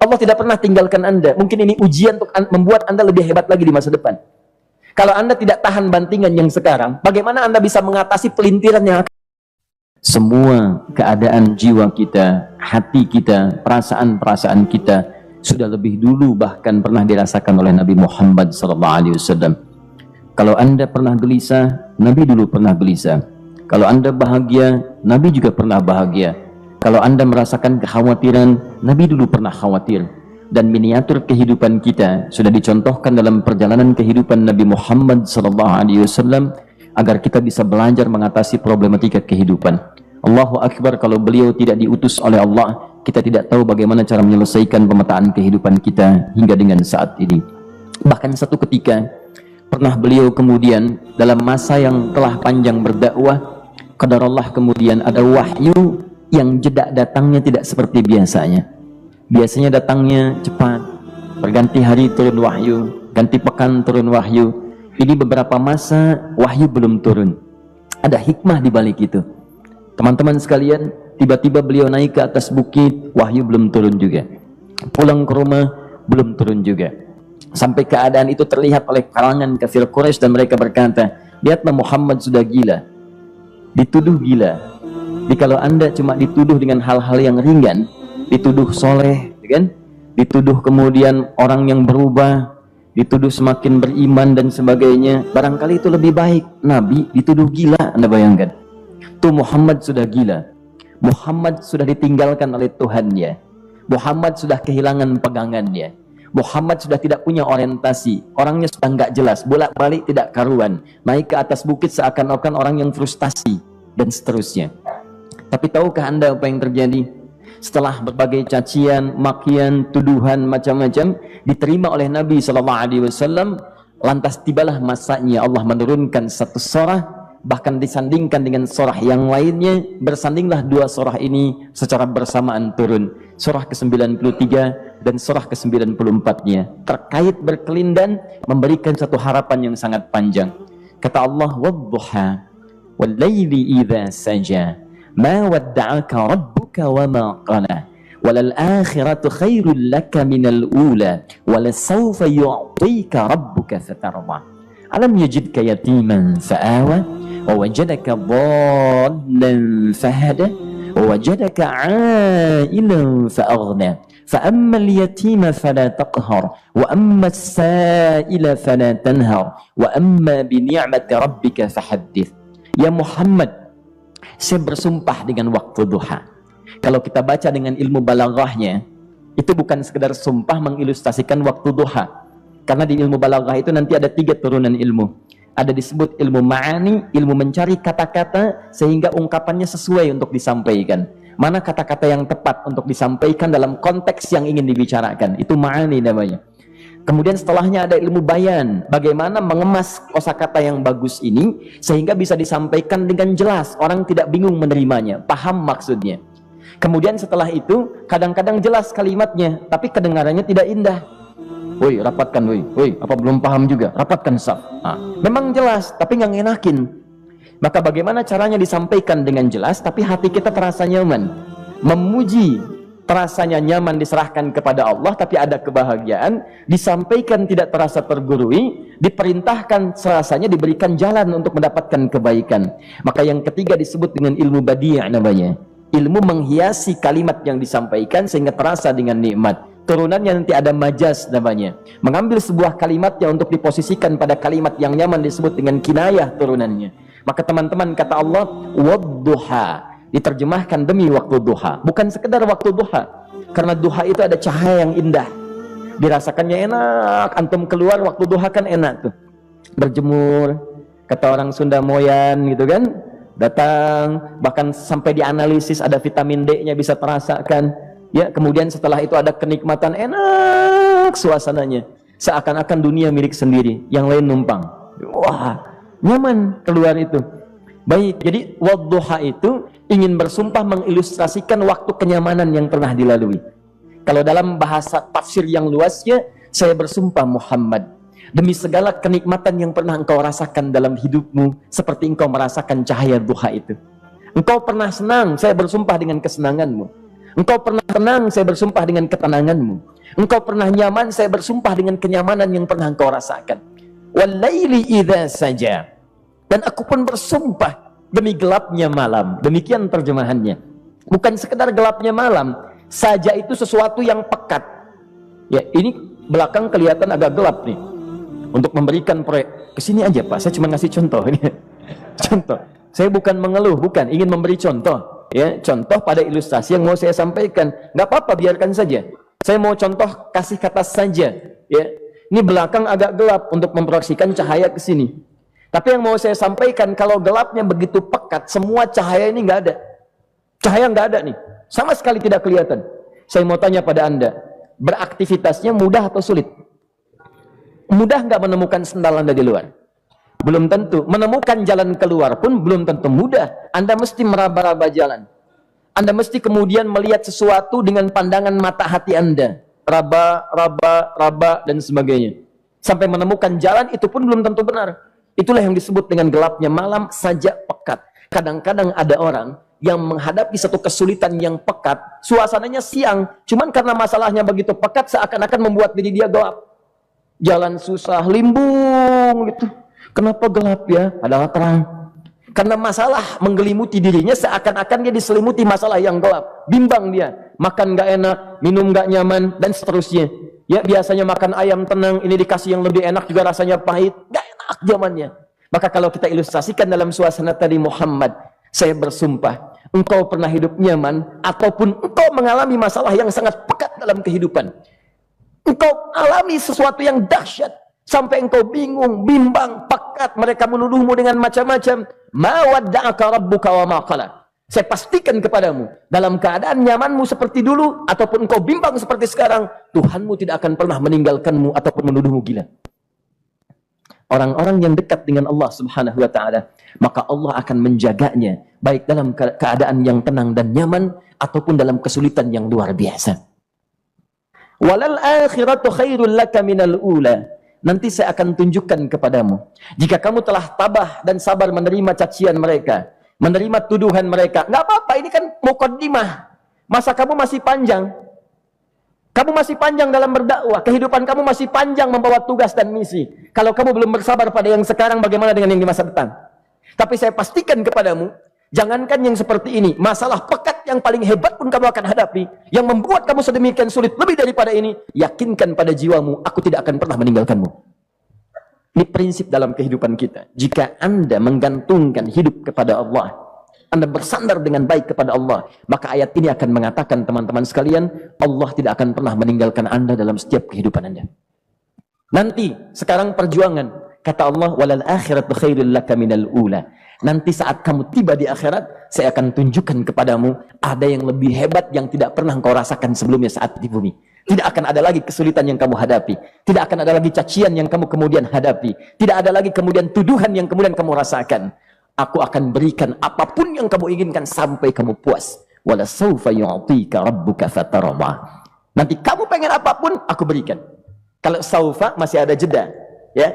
Allah tidak pernah tinggalkan Anda. Mungkin ini ujian untuk membuat Anda lebih hebat lagi di masa depan. Kalau Anda tidak tahan bantingan yang sekarang, bagaimana Anda bisa mengatasi pelintiran yang akan? Semua keadaan jiwa kita, hati kita, perasaan-perasaan kita sudah lebih dulu bahkan pernah dirasakan oleh Nabi Muhammad SAW. Kalau Anda pernah gelisah, Nabi dulu pernah gelisah. Kalau Anda bahagia, Nabi juga pernah bahagia. Kalau Anda merasakan kekhawatiran, Nabi dulu pernah khawatir. Dan miniatur kehidupan kita sudah dicontohkan dalam perjalanan kehidupan Nabi Muhammad SAW agar kita bisa belajar mengatasi problematika kehidupan. Allahu Akbar, kalau beliau tidak diutus oleh Allah, kita tidak tahu bagaimana cara menyelesaikan pemetaan kehidupan kita hingga dengan saat ini. Bahkan satu ketika pernah beliau kemudian dalam masa yang telah panjang berdakwah, qadarullah kemudian ada wahyu yang jeda datangnya tidak seperti biasanya. Biasanya datangnya cepat, berganti hari turun wahyu, ganti pekan turun wahyu. Ini beberapa masa wahyu belum turun. Ada hikmah di balik itu. Teman-teman sekalian, tiba-tiba beliau naik ke atas bukit, wahyu belum turun juga. Pulang ke rumah, belum turun juga. Sampai keadaan itu terlihat oleh kalangan kafir Quraisy dan mereka berkata, lihatlah Muhammad sudah gila. Dituduh gila. Jadi kalau Anda cuma dituduh dengan hal-hal yang ringan, dituduh soleh, kan? Dituduh kemudian orang yang berubah, dituduh semakin beriman dan sebagainya, barangkali itu lebih baik. Nabi dituduh gila, Anda bayangkan. Tuh Muhammad sudah gila, Muhammad sudah ditinggalkan oleh Tuhannya, Muhammad sudah kehilangan pegangannya, Muhammad sudah tidak punya orientasi, orangnya sudah nggak jelas, bolak-balik tidak karuan, naik ke atas bukit seakan-akan orang yang frustasi dan seterusnya. Tapi tahukah Anda apa yang terjadi? Setelah berbagai cacian, makian, tuduhan macam-macam diterima oleh Nabi SAW, lantas tibalah masanya Allah menurunkan satu surah, bahkan disandingkan dengan surah yang lainnya, bersandinglah dua surah ini secara bersamaan turun, surah ke-93 dan surah ke-94-nya, terkait berkelindan memberikan satu harapan yang sangat panjang. Kata Allah, wadduha wal-laili idza saja ma wadda'aka rabbuka wa ma qala walal akhiratu khairul laka minal ula walasawfa yu'tika rabbuka fatarda alam yajidka yatiman fa'awa wa wajadaka dhallan fahada wa wajadaka 'ailan fa'aghna fa ammal yatima fala taqhar wa ammas sa'ila fala tanhar wa amma bi ni'mati rabbika fahaddits. Ya Muhammad, saya bersumpah dengan waktu duha. Kalau kita baca dengan ilmu balaghahnya, itu bukan sekedar sumpah mengilustrasikan waktu duha. Karena di ilmu balaghah itu nanti ada 3 turunan ilmu. Ada disebut ilmu ma'ani, ilmu mencari kata-kata sehingga ungkapannya sesuai untuk disampaikan. Mana kata-kata yang tepat untuk disampaikan dalam konteks yang ingin dibicarakan. Itu ma'ani namanya. Kemudian setelahnya ada ilmu bayan, bagaimana mengemas kosakata yang bagus ini sehingga bisa disampaikan dengan jelas, orang tidak bingung menerimanya, paham maksudnya. Kemudian setelah itu kadang-kadang jelas kalimatnya, tapi kedengarannya tidak indah. Woi, rapatkan, woi, apa belum paham juga? Rapatkan saf. Memang jelas, tapi nggak ngenakin. Maka bagaimana caranya disampaikan dengan jelas, tapi hati kita terasa nyaman, memuji. Terasanya nyaman diserahkan kepada Allah, tapi ada kebahagiaan, disampaikan tidak terasa tergurui, diperintahkan serasanya diberikan jalan untuk mendapatkan kebaikan. Maka yang ketiga disebut dengan ilmu badi' namanya, ilmu menghiasi kalimat yang disampaikan sehingga terasa dengan nikmat. Turunannya nanti ada majaz namanya, mengambil sebuah kalimatnya untuk diposisikan pada kalimat yang nyaman disebut dengan kinayah turunannya. Maka teman-teman, kata Allah, wadduha, diterjemahkan demi waktu duha, bukan sekedar waktu duha, karena duha itu ada cahaya yang indah, dirasakannya enak. Antum keluar waktu duha kan enak tuh, berjemur, kata orang Sunda moyan gitu kan, datang, bahkan sampai dianalisis ada vitamin D-nya bisa terasakan ya. Kemudian setelah itu ada kenikmatan, enak suasananya, seakan-akan dunia milik sendiri, yang lain numpang. Wah, nyaman keluar itu. Baik, jadi wadduha itu ingin bersumpah mengilustrasikan waktu kenyamanan yang pernah dilalui. Kalau dalam bahasa tafsir yang luasnya, saya bersumpah Muhammad, demi segala kenikmatan yang pernah engkau rasakan dalam hidupmu, seperti engkau merasakan cahaya duha itu. Engkau pernah senang, saya bersumpah dengan kesenanganmu. Engkau pernah tenang, saya bersumpah dengan ketenanganmu. Engkau pernah nyaman, saya bersumpah dengan kenyamanan yang pernah engkau rasakan. Wal-laili idza saja. Dan aku pun bersumpah demi gelapnya malam. Demikian terjemahannya. Bukan sekedar gelapnya malam, saja itu sesuatu yang pekat. Ya, ini belakang kelihatan agak gelap nih. Untuk memberikan proyek, kesini aja Pak, saya cuma ngasih contoh ini. Contoh. Saya bukan mengeluh, bukan, ingin memberi contoh. Ya, contoh pada ilustrasi yang mau saya sampaikan. Nggak apa-apa, biarkan saja. Saya mau contoh kasih kata saja, ya. Ini belakang agak gelap untuk memproyeksikan cahaya ke sini. Tapi yang mau saya sampaikan, kalau gelapnya begitu pekat, semua cahaya ini nggak ada. Cahaya nggak ada nih, sama sekali tidak kelihatan. Saya mau tanya pada Anda, beraktivitasnya mudah atau sulit? Mudah nggak menemukan sendal Anda di luar? Belum tentu. Menemukan jalan keluar pun belum tentu mudah. Anda mesti meraba-raba jalan. Anda mesti kemudian melihat sesuatu dengan pandangan mata hati Anda. Raba, dan sebagainya. Sampai menemukan jalan, itu pun belum tentu benar. Itulah yang disebut dengan gelapnya malam saja pekat. Kadang-kadang ada orang yang menghadapi satu kesulitan yang pekat, suasananya siang, cuman karena masalahnya begitu pekat, seakan-akan membuat diri dia gelap. Jalan susah, limbung gitu. Kenapa gelap ya? Padahal terang. Karena masalah menggelimuti dirinya, seakan-akan dia diselimuti masalah yang gelap. Bimbang dia, makan nggak enak, minum nggak nyaman, dan seterusnya. Ya, biasanya makan ayam tenang, ini dikasih yang lebih enak juga rasanya pahit, nggak enak zamannya. Maka kalau kita ilustrasikan dalam suasana tadi Muhammad, saya bersumpah, engkau pernah hidup nyaman, ataupun engkau mengalami masalah yang sangat pekat dalam kehidupan. Engkau alami sesuatu yang dahsyat, sampai engkau bingung, bimbang, pekat, mereka menuduhmu dengan macam-macam. Ma wadda'aka rabbuka wa ma qala. Saya pastikan kepadamu, dalam keadaan nyamanmu seperti dulu, ataupun engkau bimbang seperti sekarang, Tuhanmu tidak akan pernah meninggalkanmu ataupun menuduhmu gila. Orang-orang yang dekat dengan Allah Subhanahu wa ta'ala, maka Allah akan menjaganya, baik dalam keadaan yang tenang dan nyaman, ataupun dalam kesulitan yang luar biasa. Walal akhiratu khairul laka minal ula. Nanti saya akan tunjukkan kepadamu, jika kamu telah tabah dan sabar menerima cacian mereka, menerima tuduhan mereka, nggak apa-apa, ini kan muqaddimah. Masa kamu masih panjang. Kamu masih panjang dalam berdakwah, kehidupan kamu masih panjang membawa tugas dan misi. Kalau kamu belum bersabar pada yang sekarang, bagaimana dengan yang di masa depan? Tapi saya pastikan kepadamu, jangankan yang seperti ini, masalah pekat yang paling hebat pun kamu akan hadapi, yang membuat kamu sedemikian sulit lebih daripada ini, yakinkan pada jiwamu, aku tidak akan pernah meninggalkanmu. Ini prinsip dalam kehidupan kita. Jika Anda menggantungkan hidup kepada Allah, Anda bersandar dengan baik kepada Allah, maka ayat ini akan mengatakan, teman-teman sekalian, Allah tidak akan pernah meninggalkan Anda dalam setiap kehidupan Anda. Nanti, sekarang perjuangan, kata Allah, walal akhiratu khairul laka minal ula. Nanti saat kamu tiba di akhirat, saya akan tunjukkan kepadamu ada yang lebih hebat yang tidak pernah engkau rasakan sebelumnya saat di bumi. Tidak akan ada lagi kesulitan yang kamu hadapi. Tidak akan ada lagi cacian yang kamu kemudian hadapi. Tidak ada lagi kemudian tuduhan yang kemudian kamu rasakan. Aku akan berikan apapun yang kamu inginkan sampai kamu puas. Wala sawfa yu'tika rabbuka fatarda. Nanti kamu pengen apapun, aku berikan. Kalau saufa masih ada jeda, ya.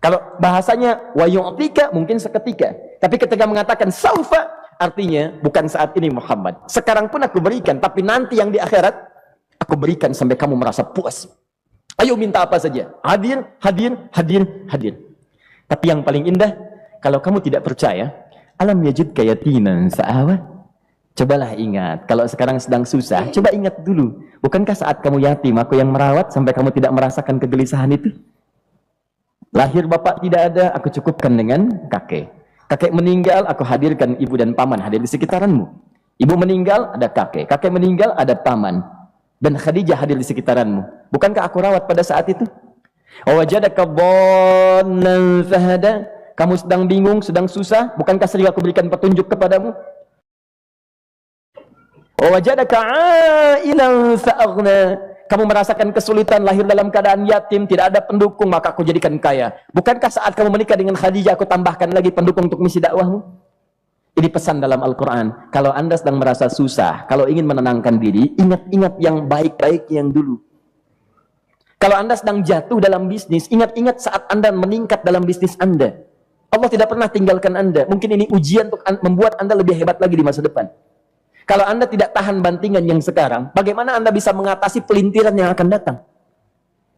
Kalau bahasanya wa yu'tika mungkin seketika. Tapi ketika mengatakan saufa, artinya bukan saat ini Muhammad. Sekarang pun aku berikan, tapi nanti yang di akhirat aku berikan sampai kamu merasa puas. Ayo minta apa saja. Hadir, hadir, hadir, hadir. Tapi yang paling indah, kalau kamu tidak percaya, alam yajidka yatiman fa'awa. Cobalah ingat, kalau sekarang sedang susah, coba ingat dulu. Bukankah saat kamu yatim, aku yang merawat sampai kamu tidak merasakan kegelisahan itu? Lahir bapak tidak ada, aku cukupkan dengan kakek. Kakek meninggal, aku hadirkan ibu dan paman hadir di sekitaranmu. Ibu meninggal, ada kakek. Kakek meninggal, ada paman. Dan Khadijah hadir di sekitaranmu. Bukankah aku rawat pada saat itu? Wajadaka dhallan fahada. Kamu sedang bingung, sedang susah. Bukankah sering aku berikan petunjuk kepadamu? Wajadaka ailan fa'aghna. Kamu merasakan kesulitan, lahir dalam keadaan yatim, tidak ada pendukung, maka aku jadikan kaya. Bukankah saat kamu menikah dengan Khadijah, aku tambahkan lagi pendukung untuk misi dakwahmu? Ini pesan dalam Al-Quran. Kalau Anda sedang merasa susah, kalau ingin menenangkan diri, ingat-ingat yang baik-baik yang dulu. Kalau Anda sedang jatuh dalam bisnis, ingat-ingat saat Anda meningkat dalam bisnis Anda. Allah tidak pernah tinggalkan Anda. Mungkin ini ujian untuk membuat Anda lebih hebat lagi di masa depan. Kalau Anda tidak tahan bantingan yang sekarang, bagaimana Anda bisa mengatasi pelintiran yang akan datang?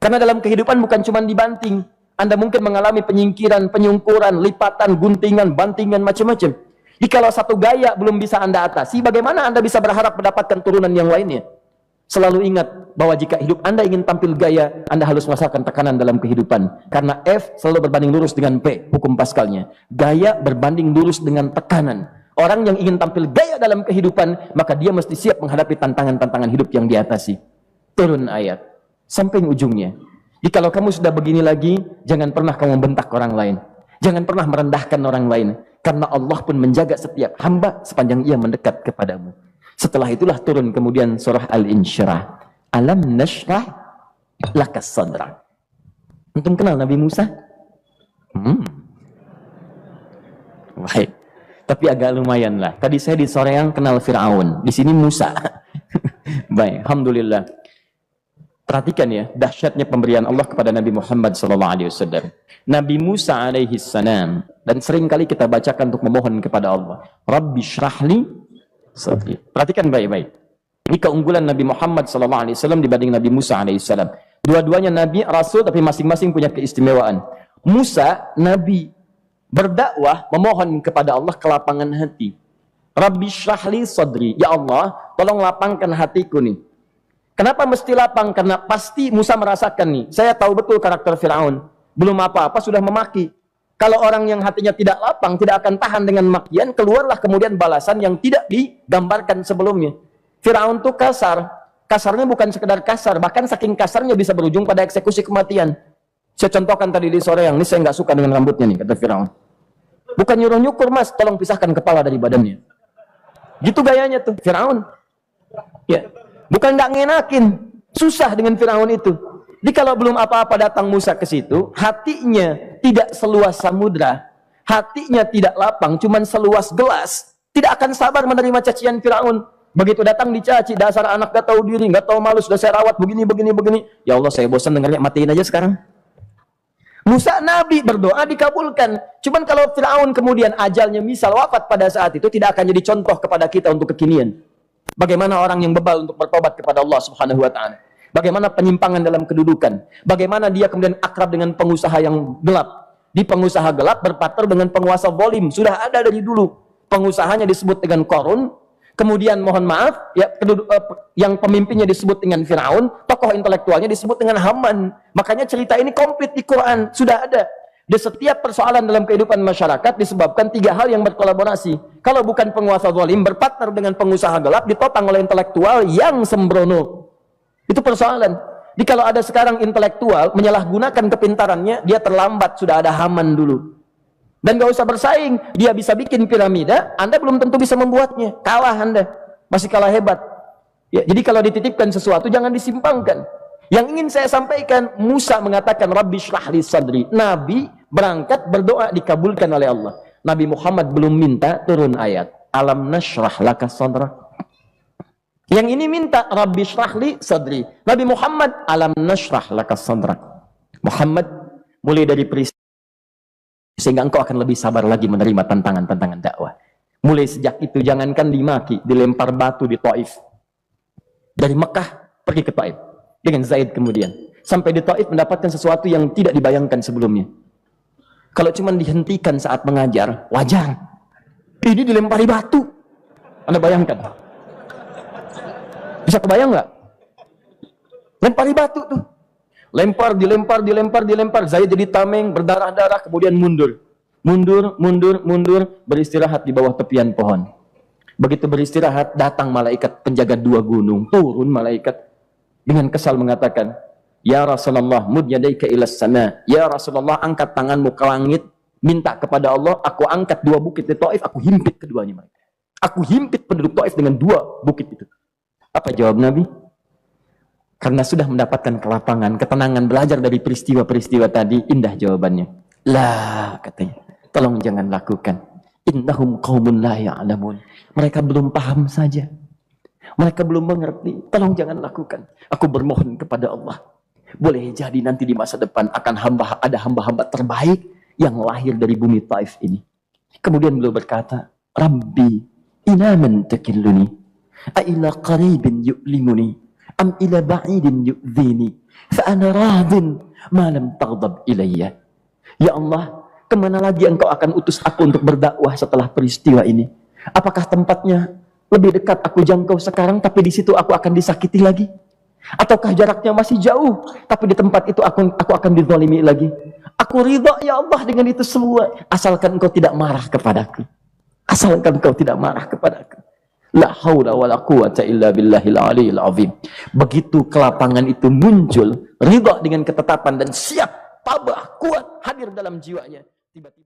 Karena dalam kehidupan bukan cuma dibanting. Anda mungkin mengalami penyingkiran, penyungkuran, lipatan, guntingan, bantingan, macam-macam. Jadi kalau satu gaya belum bisa Anda atasi, bagaimana Anda bisa berharap mendapatkan turunan yang lainnya? Selalu ingat bahwa jika hidup Anda ingin tampil gaya, Anda harus merasakan tekanan dalam kehidupan. Karena F selalu berbanding lurus dengan P, hukum Pascalnya. Gaya berbanding lurus dengan tekanan. Orang yang ingin tampil gaya dalam kehidupan, maka dia mesti siap menghadapi tantangan-tantangan hidup yang diatasi. Turun ayat. Sampai ujungnya. Jadi kalau kamu sudah begini lagi, jangan pernah kamu membentak orang lain. Jangan pernah merendahkan orang lain. Karena Allah pun menjaga setiap hamba sepanjang ia mendekat kepadamu. Setelah itulah turun kemudian surah Al-Insyirah. Alam nashrah laka sadrak. Antum kenal Nabi Musa? Baik. Tapi agak lumayan lah. Tadi saya di Soreang kenal Fir'aun. Di sini Musa. Baik, alhamdulillah. Perhatikan ya, dahsyatnya pemberian Allah kepada Nabi Muhammad SAW. Nabi Musa alaihi salam, dan seringkali kita bacakan untuk memohon kepada Allah. Rabbi syrahli sadri. Perhatikan baik-baik. Ini keunggulan Nabi Muhammad SAW dibanding Nabi Musa alaihissalam. Dua-duanya Nabi, Rasul, tapi masing-masing punya keistimewaan. Musa, Nabi, berdakwah, memohon kepada Allah kelapangan hati. Rabbi syrahli sadri. Ya Allah, tolong lapangkan hatiku nih. Kenapa mesti lapang? Karena pasti Musa merasakan nih. Saya tahu betul karakter Fir'aun. Belum apa-apa sudah memaki. Kalau orang yang hatinya tidak lapang, tidak akan tahan dengan makian, keluarlah kemudian balasan yang tidak digambarkan sebelumnya. Fir'aun itu kasar. Kasarnya bukan sekedar kasar, bahkan saking kasarnya bisa berujung pada eksekusi kematian. Saya contohkan tadi di sore yang ini, saya nggak suka dengan rambutnya nih, kata Fir'aun. Bukan nyuruh nyukur mas, tolong pisahkan kepala dari badannya. Gitu gayanya tuh, Fir'aun. Ya, bukan nggak ngenakin, susah dengan Fir'aun itu. Jadi kalau belum apa-apa datang Musa ke situ, hatinya tidak seluas samudra, hatinya tidak lapang, cuman seluas gelas, tidak akan sabar menerima cacian Fir'aun. Begitu datang dicaci, dasar anak gak tahu diri, gak tahu malu, sudah saya rawat begini. Ya Allah, saya bosan dengarnya, matiin aja sekarang. Musa Nabi berdoa dikabulkan. Cuman kalau Fir'aun kemudian ajalnya misal wafat pada saat itu, tidak akan jadi contoh kepada kita untuk kekinian. Bagaimana orang yang bebal untuk bertobat kepada Allah Subhanahu wa Ta'ala. Bagaimana penyimpangan dalam kedudukan. Bagaimana dia kemudian akrab dengan pengusaha yang gelap. Di pengusaha gelap berpartner dengan penguasa zalim. Sudah ada dari dulu. Pengusahanya disebut dengan Qarun. Kemudian mohon maaf, ya, yang pemimpinnya disebut dengan Fir'aun. Tokoh intelektualnya disebut dengan Haman. Makanya cerita ini komplit di Quran. Sudah ada. Di setiap persoalan dalam kehidupan masyarakat disebabkan tiga hal yang berkolaborasi. Kalau bukan penguasa zalim, berpartner dengan pengusaha gelap, ditopang oleh intelektual yang sembrono. Itu persoalan. Jadi kalau ada sekarang intelektual menyalahgunakan kepintarannya, dia terlambat, sudah ada Haman dulu. Dan gak usah bersaing, dia bisa bikin piramida, Anda belum tentu bisa membuatnya. Kalah Anda, masih kalah hebat. Ya, jadi kalau dititipkan sesuatu jangan disimpangkan. Yang ingin saya sampaikan, Musa mengatakan Rabbi syrahli sadri. Nabi berangkat berdoa dikabulkan oleh Allah. Nabi Muhammad belum minta turun ayat. Alam nashrah laka sadrak. Yang ini minta Rabbi syrahli sadri. Nabi Muhammad alam nashrah laka sadrak. Muhammad mulai dari peristiwa sehingga engkau akan lebih sabar lagi menerima tantangan-tantangan dakwah. Mulai sejak itu jangankan dimaki, dilempar batu di Taif. Dari Mekah pergi ke Taif dengan Zaid kemudian. Sampai di Taif mendapatkan sesuatu yang tidak dibayangkan sebelumnya. Kalau cuma dihentikan saat mengajar, wajar. Ini dilempari batu. Anda bayangkan? Bisa kebayang nggak? Lempari batu tuh. Lempar, dilempar. Zaid jadi tameng, berdarah-darah, kemudian mundur. Mundur, beristirahat di bawah tepian pohon. Begitu beristirahat, datang malaikat penjaga dua gunung. Turun malaikat dengan kesal mengatakan, Ya Rasulullah, mud yadaika ilas sama. Ya Rasulullah, angkat tanganmu ke langit, minta kepada Allah, aku angkat dua bukit di Taif, aku himpit keduanya mereka. Aku himpit penduduk Taif dengan dua bukit itu. Apa jawab Nabi? Karena sudah mendapatkan kelapangan, ketenangan, belajar dari peristiwa-peristiwa tadi, indah jawabannya. Lah, katanya, tolong jangan lakukan. Innahum qaumun la ya'lamun. Mereka belum paham saja. Mereka belum mengerti. Tolong jangan lakukan. Aku bermohon kepada Allah. Boleh jadi nanti di masa depan akan ada hamba-hamba terbaik yang lahir dari bumi Taif ini. Kemudian beliau berkata, Rabbi, ila man takilluni. A'ila qaribin yu'limuni am ila ba'idin yu'dhini fa ana radin ma lam taghdab ilayya. Ya Allah, kemana lagi engkau akan utus aku untuk berdakwah setelah peristiwa ini? Apakah tempatnya lebih dekat aku jangkau sekarang, tapi di situ aku akan disakiti lagi? Ataukah jaraknya masih jauh, tapi di tempat itu aku akan dizalimi lagi? Aku ridha ya Allah dengan itu semua, asalkan engkau tidak marah kepadaku. Asalkan engkau tidak marah kepadaku. La haula wala quwata illa billahil aliyil azim. Begitu kelapangan itu muncul, ridha dengan ketetapan dan siap, tabah, kuat, hadir dalam jiwanya. Tiba-tiba